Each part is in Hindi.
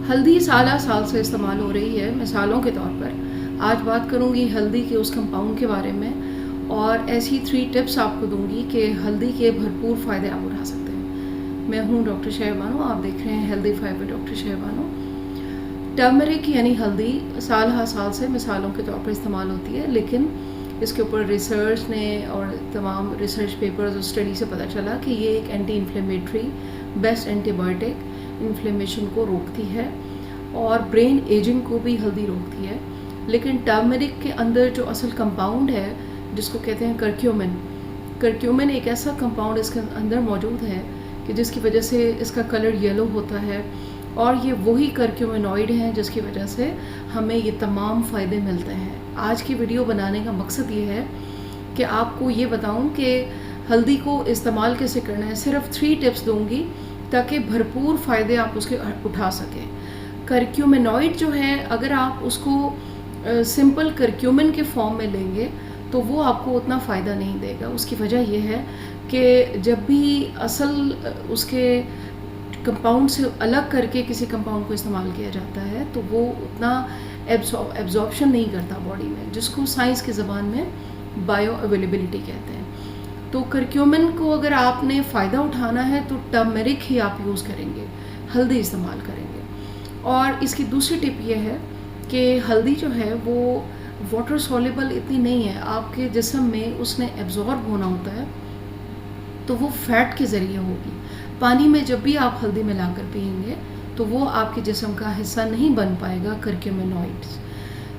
हल्दी साल साल से इस्तेमाल हो रही है मिसालों के तौर पर। आज बात करूंगी हल्दी के उस कंपाउंड के बारे में और ऐसी 3 टिप्स आपको दूंगी कि हल्दी के भरपूर फ़ायदे आप उठा सकते हैं। मैं हूं डॉक्टर शहबानो, आप देख रहे हैं healthy five with doctor Shahbano. Turmeric यानी हल्दी साल से मिसालों के तौर पर इस्तेमाल होती है, लेकिन इसके ऊपर रिसर्च ने और तमाम रिसर्च पेपर्स और स्टडी से पता चला कि ये एक anti inflammatory best antibiotic inflammation को रोकती है और ब्रेन एजिंग को भी हल्दी रोकती है। लेकिन टर्मरिक के अंदर जो असल कंपाउंड है जिसको कहते हैं करक्यूमिन एक ऐसा कंपाउंड इसके अंदर मौजूद है कि जिसकी वजह से इसका कलर येलो होता है और ये वही करक्यूमिनॉइड हैं जिसकी वजह से हमें ये तमाम फ़ायदे मिलते हैं। आज की वीडियो बनाने का मकसद ये है कि आपको ये बताऊं कि हल्दी को इस्तेमाल कैसे करना है। सिर्फ 3 टिप्स दूंगी ताकि भरपूर फ़ायदे आप उसके उठा सकें। करक्यूमिनॉइड जो है, अगर आप उसको सिंपल करक्यूमिन के फॉर्म में लेंगे तो वो आपको उतना फ़ायदा नहीं देगा। उसकी वजह यह है कि जब भी असल उसके कंपाउंड से अलग करके किसी कंपाउंड को इस्तेमाल किया जाता है तो वो उतना एब्जॉर्प्शन नहीं करता बॉडी में, जिसको साइंस की ज़बान में बायो अवेलेबिलिटी कहते हैं। तो करक्यूमिन को अगर आपने फ़ायदा उठाना है तो टर्मरिक ही आप यूज़ करेंगे, हल्दी इस्तेमाल करेंगे। और इसकी दूसरी टिप ये है कि हल्दी जो है वो वाटर सॉल्युबल इतनी नहीं है, आपके जिस्म में उसने एब्जॉर्ब होना होता है तो वो फैट के ज़रिए होगी। पानी में जब भी आप हल्दी मिलाकर पिएंगे तो वो आपके जिस्म का हिस्सा नहीं बन पाएगा करक्यूमिनॉइड्स।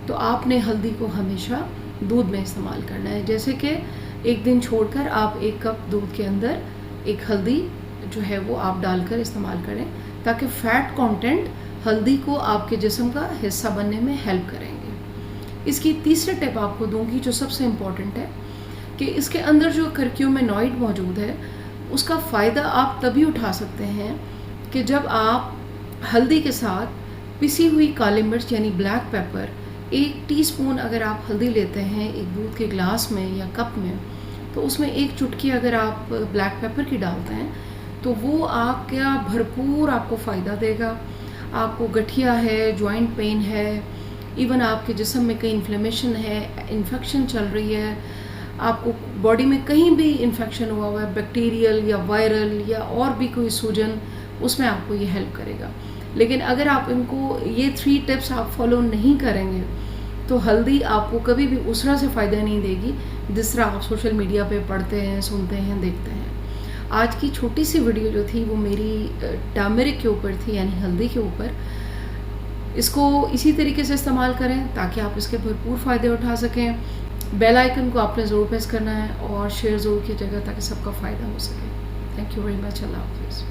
तो आपने हल्दी को हमेशा दूध में इस्तेमाल करना है। जैसे कि एक दिन छोड़कर आप 1 कप दूध के अंदर एक हल्दी जो है वो आप डालकर इस्तेमाल करें ताकि फ़ैट कंटेंट हल्दी को आपके जिस्म का हिस्सा बनने में हेल्प करेंगे। इसकी तीसरी टिप आपको दूंगी जो सबसे इम्पॉर्टेंट है कि इसके अंदर जो करक्यूमिनॉइड मौजूद है उसका फ़ायदा आप तभी उठा सकते हैं कि जब आप हल्दी के साथ पिसी हुई काली मिर्च यानी ब्लैक पेपर 1 टीस्पून अगर आप हल्दी लेते हैं एक दूध के गिलास में या कप में, तो उसमें 1 चुटकी अगर आप ब्लैक पेपर की डालते हैं तो वो आपका भरपूर आपको फ़ायदा देगा। आपको गठिया है, जॉइंट पेन है, इवन आपके जिस्म में कहीं इन्फ्लेमेशन है, इन्फेक्शन चल रही है, आपको बॉडी में कहीं भी इन्फेक्शन हुआ हुआ है, बैक्टीरियल या वायरल या और भी कोई सूजन, उसमें आपको ये हेल्प करेगा। लेकिन अगर आप इनको ये 3 टिप्स आप फॉलो नहीं करेंगे तो हल्दी आपको कभी भी उस तरह से फ़ायदा नहीं देगी जिस तरह आप सोशल मीडिया पे पढ़ते हैं, सुनते हैं, देखते हैं। आज की छोटी सी वीडियो जो थी वो मेरी टर्मरिक के ऊपर थी, यानी हल्दी के ऊपर। इसको इसी तरीके से इस्तेमाल करें ताकि आप इसके भरपूर फ़ायदे उठा सकें। बेल आइकन को आपने ज़रूर प्रेस करना है और शेयर ज़रूर कीजिएगा ताकि सबका फ़ायदा हो सके। Thank you very much. अल्लाह हाफ़िज़।